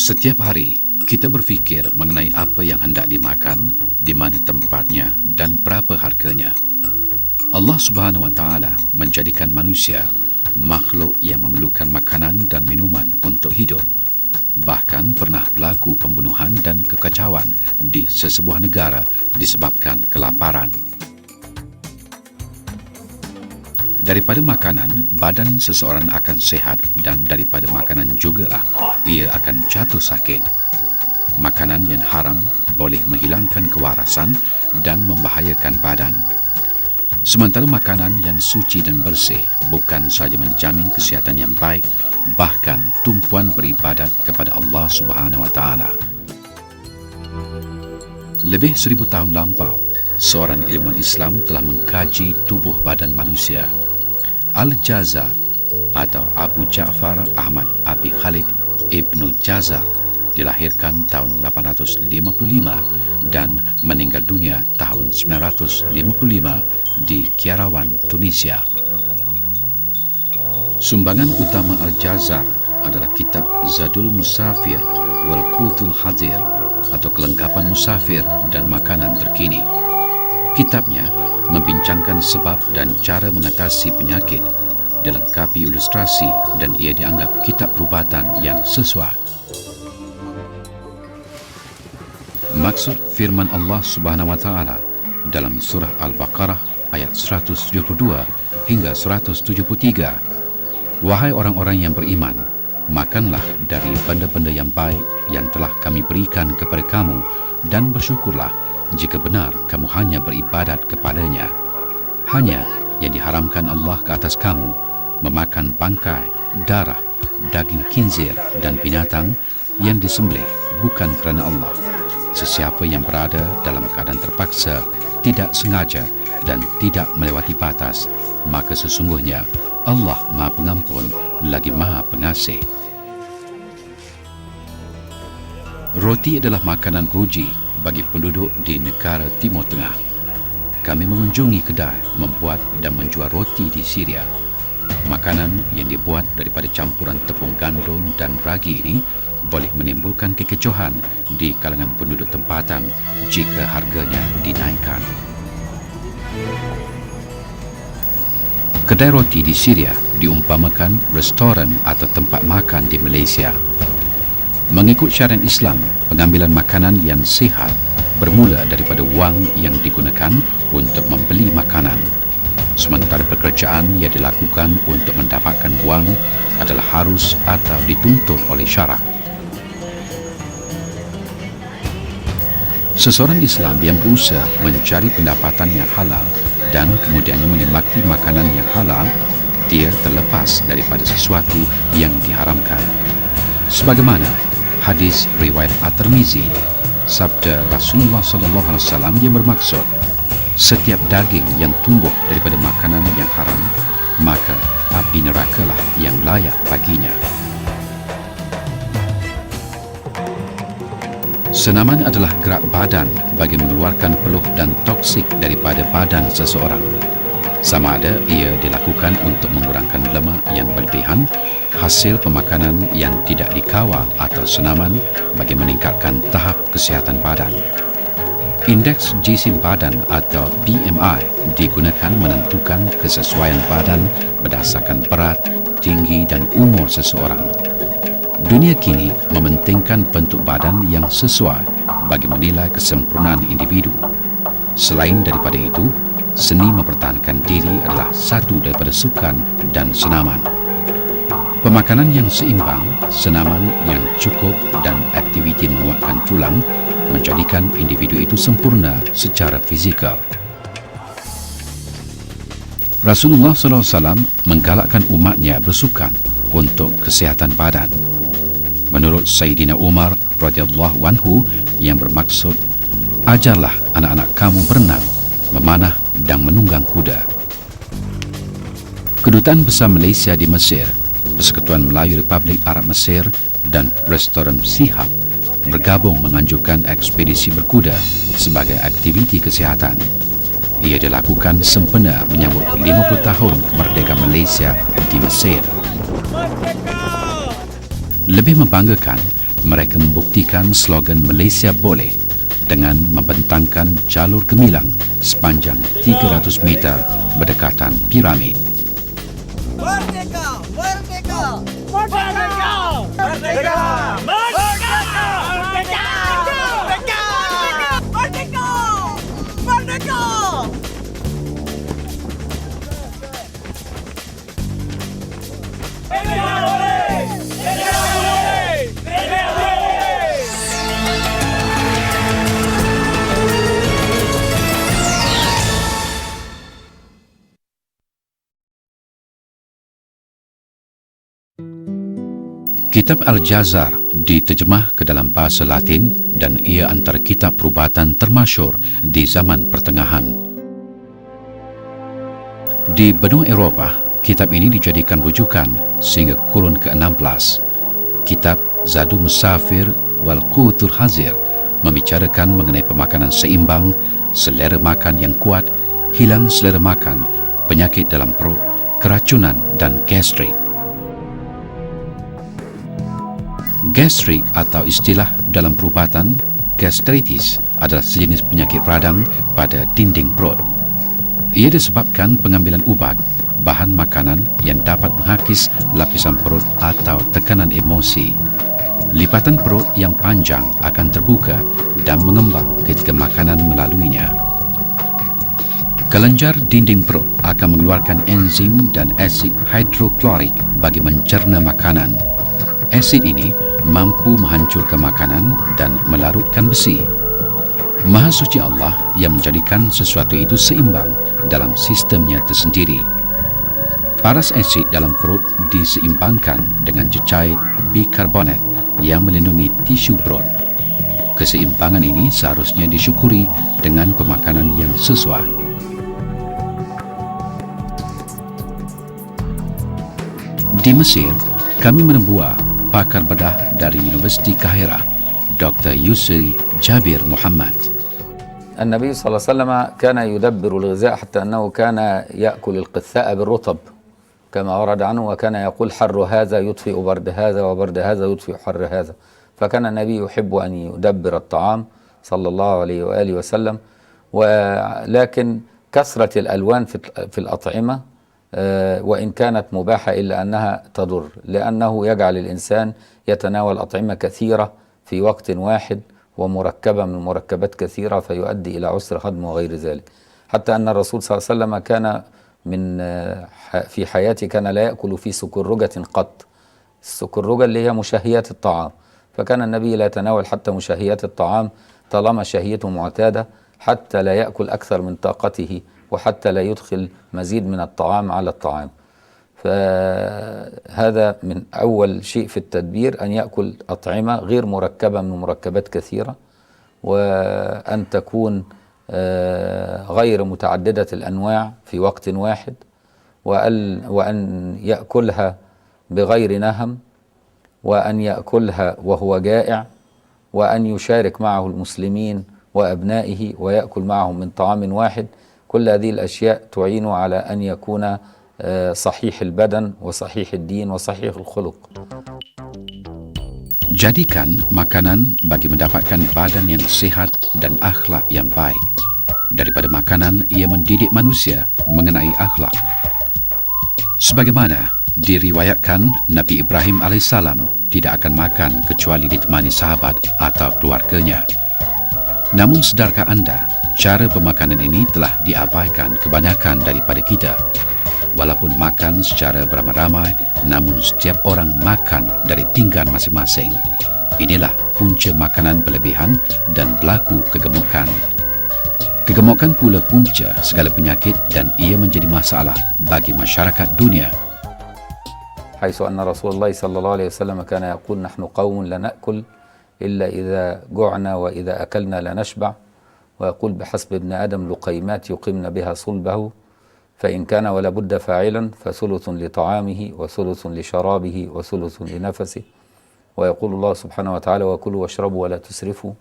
Setiap hari, kita berfikir mengenai apa yang hendak dimakan, di mana tempatnya dan berapa harganya. Allah Subhanahu Wa Taala menjadikan manusia makhluk yang memerlukan makanan dan minuman untuk hidup. Bahkan pernah berlaku pembunuhan dan kekacauan di sesebuah negara disebabkan kelaparan. Daripada makanan, badan seseorang akan sehat, dan daripada makanan jugalah ia akan jatuh sakit. Makanan yang haram boleh menghilangkan kewarasan dan membahayakan badan. Sementara makanan yang suci dan bersih bukan sahaja menjamin kesihatan yang baik, bahkan tumpuan beribadat kepada Allah Subhanahu Wa Taala. Lebih 1000 tahun lampau, seorang ilmuwan Islam telah mengkaji tubuh badan manusia. Al-Jazar atau Abu Ja'far Ahmad Abi Khalid Ibnu Jazar dilahirkan tahun 855 dan meninggal dunia tahun 955 di Kiarawan, Tunisia. Sumbangan utama Al-Jazar adalah kitab Zadul Musafir wal Qutul Hadir atau kelengkapan musafir dan makanan terkini. Kitabnya membincangkan sebab dan cara mengatasi penyakit, dilengkapi ilustrasi, dan ia dianggap kitab perubatan yang sesuai. Maksud firman Allah Subhanahu Wa Taala dalam surah Al-Baqarah ayat 172 hingga 173, "Wahai orang-orang yang beriman, makanlah dari benda-benda yang baik yang telah kami berikan kepada kamu, dan bersyukurlah jika benar kamu hanya beribadat kepadanya. Hanya yang diharamkan Allah ke atas kamu memakan bangkai, darah, daging khinzir dan binatang yang disembelih bukan kerana Allah. Sesiapa yang berada dalam keadaan terpaksa, tidak sengaja dan tidak melewati batas, maka sesungguhnya Allah Maha Pengampun lagi Maha Pengasih." Roti adalah makanan ruji bagi penduduk di negara Timur Tengah. Kami mengunjungi kedai membuat dan menjual roti di Syria. Makanan yang dibuat daripada campuran tepung gandum dan ragi ini boleh menimbulkan kekecohan di kalangan penduduk tempatan jika harganya dinaikkan. Kedai roti di Syria diumpamakan restoran atau tempat makan di Malaysia. Mengikut syariat Islam, pengambilan makanan yang sihat bermula daripada wang yang digunakan untuk membeli makanan. Sementara pekerjaan yang dilakukan untuk mendapatkan wang adalah harus atau dituntut oleh syarak. Seseorang Islam yang berusaha mencari pendapatan yang halal dan kemudiannya menikmati makanan yang halal, dia terlepas daripada sesuatu yang diharamkan. Sebagaimana hadis riwayat At-Tirmizi, sabda Rasulullah SAW yang bermaksud, setiap daging yang tumbuh daripada makanan yang haram, maka api nerakalah yang layak baginya. Senaman adalah gerak badan bagi mengeluarkan peluh dan toksik daripada badan seseorang. Sama ada ia dilakukan untuk mengurangkan lemak yang berlebihan, hasil pemakanan yang tidak dikawal, atau senaman bagi meningkatkan tahap kesihatan badan. Indeks jisim badan atau BMI digunakan menentukan kesesuaian badan berdasarkan berat, tinggi dan umur seseorang. Dunia kini mementingkan bentuk badan yang sesuai bagi menilai kesempurnaan individu. Selain daripada itu, seni mempertahankan diri adalah satu daripada sukan dan senaman. Pemakanan yang seimbang, senaman yang cukup dan aktiviti menguatkan tulang menjadikan individu itu sempurna secara fizikal. Rasulullah SAW menggalakkan umatnya bersukan untuk kesihatan badan. Menurut Sayyidina Umar radhiyallahu anhu yang bermaksud, ajarlah anak-anak kamu berenang, memanah dan menunggang kuda. Kedutaan Besar Malaysia di Mesir, Persekutuan Melayu Republik Arab Mesir dan Restoran Sihab bergabung menganjurkan ekspedisi berkuda sebagai aktiviti kesihatan. Ia dilakukan sempena menyambut 50 tahun kemerdekaan Malaysia di Mesir. Lebih membanggakan, mereka membuktikan slogan Malaysia Boleh dengan membentangkan jalur gemilang sepanjang 300 meter berdekatan piramid. Merdeka! Merdeka! Merdeka! Merdeka! Merdeka! Merdeka! Merdeka! Merdeka! Kitab Al-Jazar diterjemah ke dalam bahasa Latin dan ia antara kitab perubatan termasyhur di zaman pertengahan. Di benua Eropah, kitab ini dijadikan rujukan sehingga kurun ke-16. Kitab Zadu Musafir wal Qutur Hazir membicarakan mengenai pemakanan seimbang, selera makan yang kuat, hilang selera makan, penyakit dalam perut, keracunan dan gastrik. Gastrik atau istilah dalam perubatan gastritis adalah sejenis penyakit radang pada dinding perut. Ia disebabkan pengambilan ubat, bahan makanan yang dapat menghakis lapisan perut atau tekanan emosi. Lipatan perut yang panjang akan terbuka dan mengembang ketika makanan melaluinya. Kelenjar dinding perut akan mengeluarkan enzim dan asid hidroklorik bagi mencerna makanan. Asid ini mampu menghancurkan makanan dan melarutkan besi. Maha suci Allah yang menjadikan sesuatu itu seimbang dalam sistemnya tersendiri. Paras asid dalam perut diseimbangkan dengan cecair bikarbonat yang melindungi tisu perut. Keseimbangan ini seharusnya disyukuri dengan pemakanan yang sesuai. Di Mesir, kami menemui pakar bedah dari Universiti Kahira, Dr. Yusri Jabir Muhammad. النبي صلى الله عليه وسلم كان يدبر الغذاء حتى أنه كان يأكل القثاء بالرطب كما ورد عنه، وكان يقول حر هذا يطفئ برد هذا وبرد هذا يطفئ حر هذا. فكان النبي يحب أن يدبر الطعام صلى الله عليه وآله وسلم. ولكن كثرة الألوان في الأطعمة وإن كانت مباحة إلا أنها تضر، لأنه يجعل الإنسان يتناول أطعمة كثيرة في وقت واحد ومركبة من مركبات كثيرة فيؤدي إلى عسر هضم وغير ذلك. حتى أن الرسول صلى الله عليه وسلم كان في حياته كان لا يأكل في سكرجة قط. السكرجة اللي هي مشهيات الطعام، فكان النبي لا يتناول حتى مشهيات الطعام طالما شهيته معتادة، حتى لا يأكل أكثر من طاقته وحتى لا يدخل مزيد من الطعام على الطعام. فهذا من أول شيء في التدبير، أن يأكل أطعمة غير مركبة من مركبات كثيرة، وأن تكون غير متعددة الأنواع في وقت واحد، وأن يأكلها بغير نهم، وأن يأكلها وهو جائع، وأن يشارك معه المسلمين وأبنائه ويأكل معهم من طعام واحد. كل هذه الأشياء تعين على أن يكون صحيح البدن وصحيح الدين وصحيح الخلق. Jadikan makanan bagi mendapatkan badan yang sihat dan akhlak yang baik. Daripada makanan, ia mendidik manusia mengenai akhlak. Sebagaimana diriwayatkan, Nabi Ibrahim AS tidak akan makan kecuali ditemani sahabat atau keluarganya. Namun sedarkah anda, cara pemakanan ini telah diabaikan kebanyakan daripada kita. Walaupun makan secara beramai-ramai, namun setiap orang makan dari pinggan masing-masing. Inilah punca makanan berlebihan dan berlaku kegemukan. Kegemukan pula punca segala penyakit dan ia menjadi masalah bagi masyarakat dunia. حيث أن رسول الله صلى الله عليه وسلم كان يقول نحن قوم لا نأكل إلا إذا جعنا وإذا أكلنا لا نشبع، ويقول بحسب ابن آدم لقيمات يقمن بها صلبه، فإن كان ولا بد فاعلا فثلث لطعامه وثلث لشرابه وثلث لنفسه. ويقول الله سبحانه وتعالى وكلوا واشربوا ولا تسرفوا.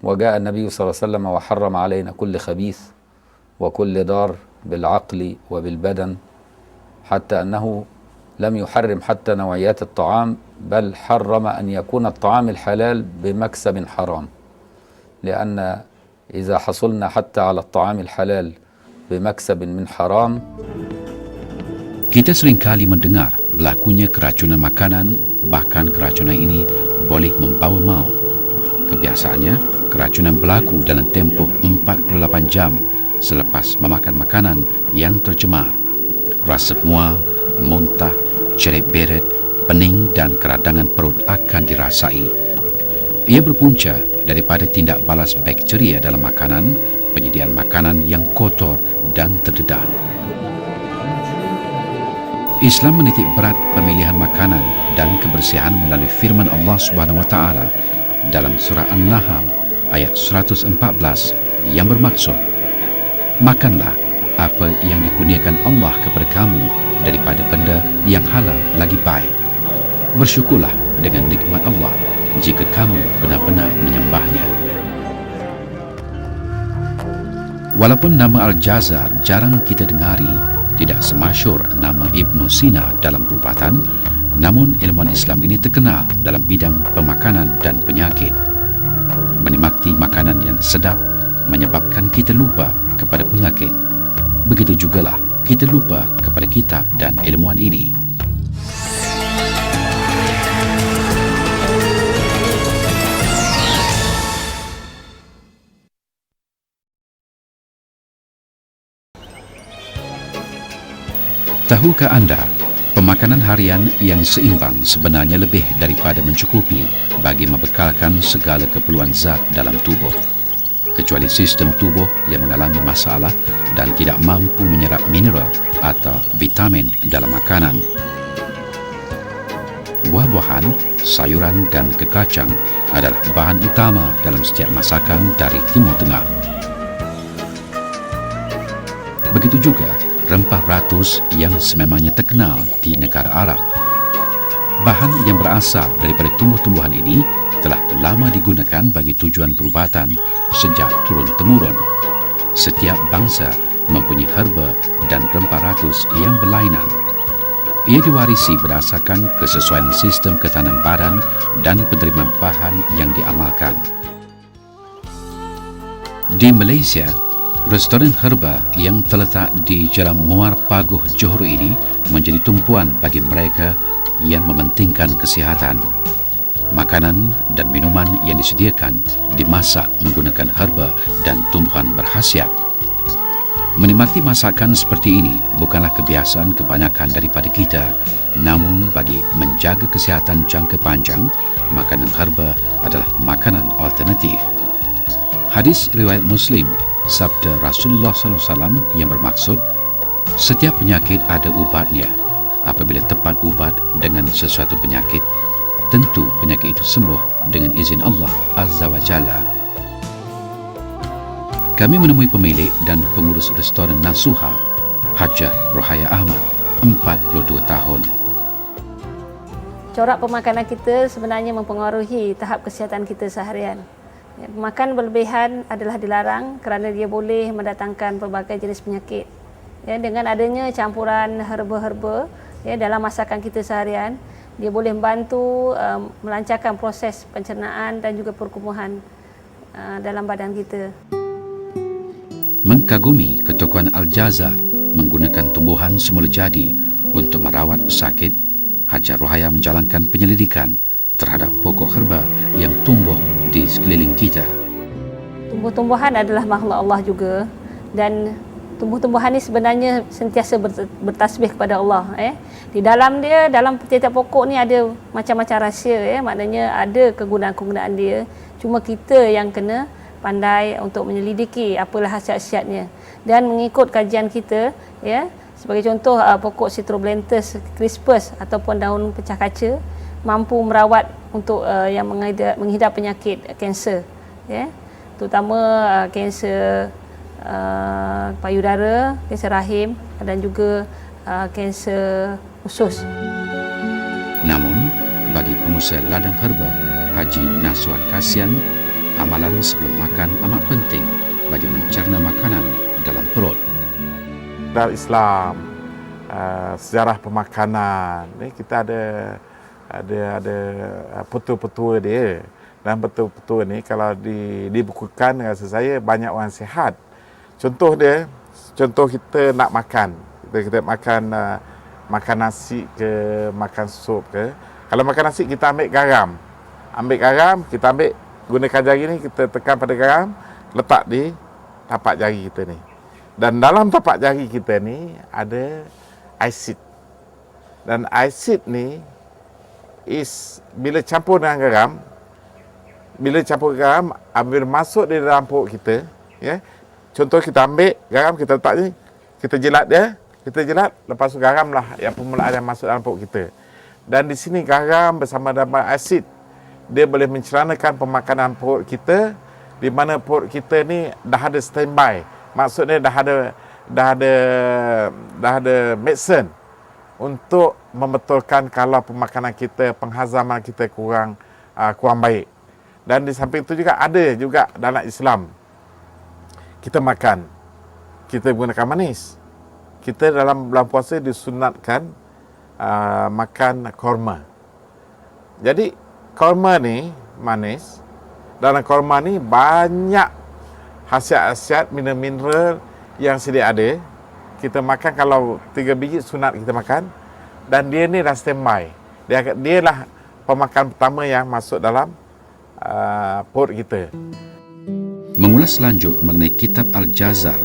وجاء النبي صلى الله عليه وسلم وحرم علينا كل خبيث وكل ضار بالعقل وبالبدن، حتى أنه لم يحرم حتى نوعيات الطعام، بل حرم أن يكون الطعام الحلال بمكسب حرام، لأن إذا حصلنا حتى على الطعام الحلال بمكسب من حرام. Kita seringkali mendengar berlakunya keracunan makanan, bahkan keracunan ini boleh membawa maut. Kebiasaannya, keracunan berlaku dalam tempoh 48 jam selepas memakan makanan yang tercemar. Rasa mual, muntah, cerit-berit, pening dan keradangan perut akan dirasai. Ia berpunca daripada tindak balas bakteria dalam makanan, penyediaan makanan yang kotor dan terdedah. Islam menitik berat pemilihan makanan dan kebersihan melalui firman Allah Subhanahu Wa Taala dalam surah An-Nahl ayat 114 yang bermaksud, makanlah apa yang dikurniakan Allah kepada kamu daripada benda yang halal lagi baik. Bersyukurlah dengan nikmat Allah jika kamu benar-benar menyembahnya. Walaupun nama Al-Jazar jarang kita dengari, tidak semasyhur nama Ibn Sina dalam perubatan, namun ilmuwan Islam ini terkenal dalam bidang pemakanan dan penyakit. Menikmati makanan yang sedap menyebabkan kita lupa kepada penyakit. Begitu jugalah kita lupa kepada kitab dan ilmuwan ini. Tahukah anda, pemakanan harian yang seimbang sebenarnya lebih daripada mencukupi bagi membekalkan segala keperluan zat dalam tubuh, kecuali sistem tubuh yang mengalami masalah dan tidak mampu menyerap mineral atau vitamin dalam makanan. Buah-buahan, sayuran dan kekacang adalah bahan utama dalam setiap masakan dari Timur Tengah. Begitu juga rempah ratus yang sememangnya terkenal di negara Arab. Bahan yang berasal daripada tumbuh-tumbuhan ini telah lama digunakan bagi tujuan perubatan sejak turun-temurun. Setiap bangsa mempunyai herba dan rempah ratus yang berlainan. Ia diwarisi berdasarkan kesesuaian sistem ketahanan badan dan penerimaan bahan yang diamalkan. Di Malaysia, restoran herba yang terletak di Jalan Muar Paguh, Johor ini menjadi tumpuan bagi mereka yang mementingkan kesihatan. Makanan dan minuman yang disediakan dimasak menggunakan herba dan tumbuhan berkhasiat. Menikmati masakan seperti ini bukanlah kebiasaan kebanyakan daripada kita, namun bagi menjaga kesihatan jangka panjang, makanan herba adalah makanan alternatif. Hadis riwayat Muslim, sabda Rasulullah SAW yang bermaksud, setiap penyakit ada ubatnya. Apabila tepat ubat dengan sesuatu penyakit, tentu penyakit itu sembuh dengan izin Allah Azza wa Jalla. Kami menemui pemilik dan pengurus restoran Nasuha, Hajah Rohaya Ahmad, 42 tahun. Corak pemakanan kita sebenarnya mempengaruhi tahap kesihatan kita seharian. Makan berlebihan adalah dilarang kerana dia boleh mendatangkan pelbagai jenis penyakit. Dengan adanya campuran herba-herba dalam masakan kita seharian, dia boleh membantu melancarkan proses pencernaan dan juga perkumuhan dalam badan kita. Mengkagumi ketokohan Al-Jazar menggunakan tumbuhan semula jadi untuk merawat pesakit, Hajah Rohaya menjalankan penyelidikan terhadap pokok herba yang tumbuh di sekeliling kita. Tumbuh-tumbuhan adalah makhluk Allah juga, dan tumbuh-tumbuhan ini sebenarnya sentiasa bertasbih kepada Allah. Di dalam dia, dalam setiap pokok ni ada macam-macam rahsia, maknanya ada kegunaan-kegunaan dia. Cuma kita yang kena pandai untuk menyelidiki apalah khasiat-khasiatnya. Dan mengikut kajian kita, sebagai contoh pokok Citroblentus crispus ataupun daun pecah kaca mampu merawat untuk yang menghidap penyakit kanser, terutama kanser payudara, kanser rahim dan juga kanser usus. Namun, bagi pengusaha ladang herba Haji Naswar Kasian, amalan sebelum makan amat penting bagi mencerna makanan dalam perut. Dalam Islam sejarah pemakanan. Kita ada petua-petua dia. Dan petua-petua ni kalau dibukukan, rasa saya banyak orang sihat. Contoh kita nak makan. Kita makan makan nasi ke, makan sup ke. Kalau makan nasi kita ambil garam. Kita gunakan jari ni, kita tekan pada garam, letak di tapak jari kita ni. Dan dalam tapak jari kita ni ada asid. Dan asid ni bila campur dengan garam, bila masuk di dalam perut kita, ya. Contoh kita ambil garam, kita letak ni, kita jilat dia, lepas tu garam lah yang permulaan yang masuk dalam perut kita. Dan di sini garam bersama dengan asid, dia boleh menceranakan pemakanan perut kita, di mana perut kita ni dah ada standby. Maksudnya dah ada medicine untuk membetulkan kalau pemakanan kita, penghazaman kita kurang baik. Dan di samping itu juga ada juga dalam Islam, kita makan, kita gunakan manis. Kita dalam bulan puasa disunatkan makan korma. Jadi korma ni manis. Dalam korma ni banyak khasiat-khasiat mineral yang sedia ada. Kita makan, kalau 3 biji sunat kita makan. Dan dia ni dah standby. Dia lah pemakan pertama yang masuk dalam perut kita. Mengulas lanjut mengenai kitab Al-Jazar,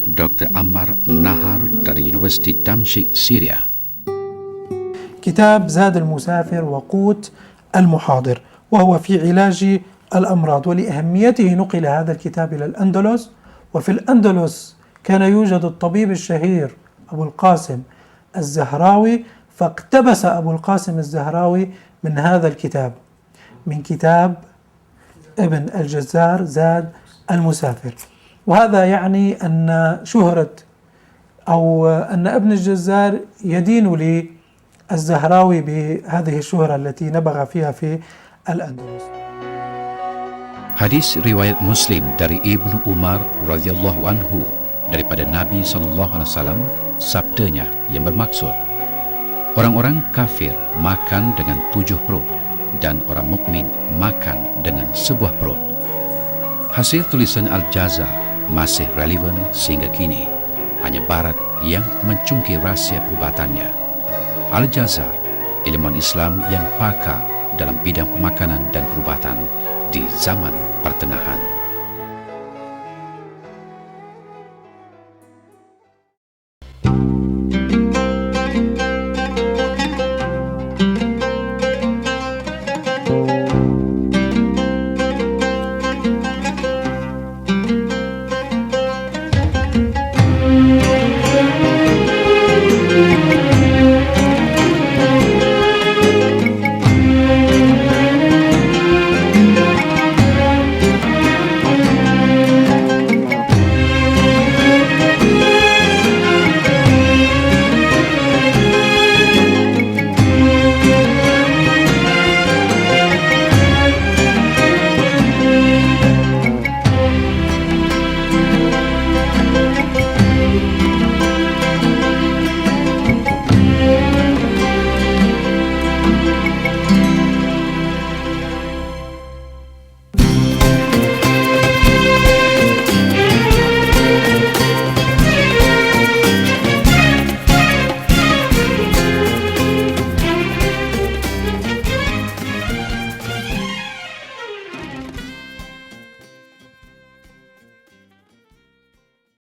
Dr. Ammar Nahar dari Universiti Damsyik, Syria. كتاب زاد المسافر وقوت المحاضر، وهو في علاج الأمراض. ولأهميته نقل هذا الكتاب إلى الأندلس، وفي الأندلس كان يوجد الطبيب الشهير أبو القاسم الزهراوي، فاقتبس أبو القاسم الزهراوي من هذا الكتاب، من كتاب ابن الجزار زاد المسافر. وهذا يعني أن شهرة أو أن ابن الجزار يدين للزهراوي بهذه الشهرة التي نبغ فيها في الأندلس. Hadis riwayat Muslim dari Ibnu Umar radhiyallahu anhu daripada Nabi SAW, sabdanya yang bermaksud, orang-orang kafir makan dengan 7 perut dan orang mukmin makan dengan sebuah perut. Hasil tulisan Al-Jazar masih relevan sehingga kini, hanya Barat yang mencungkil rahsia perubatannya. Al-Jazar, ilmuwan Islam yang pakar dalam bidang pemakanan dan perubatan di zaman pertengahan.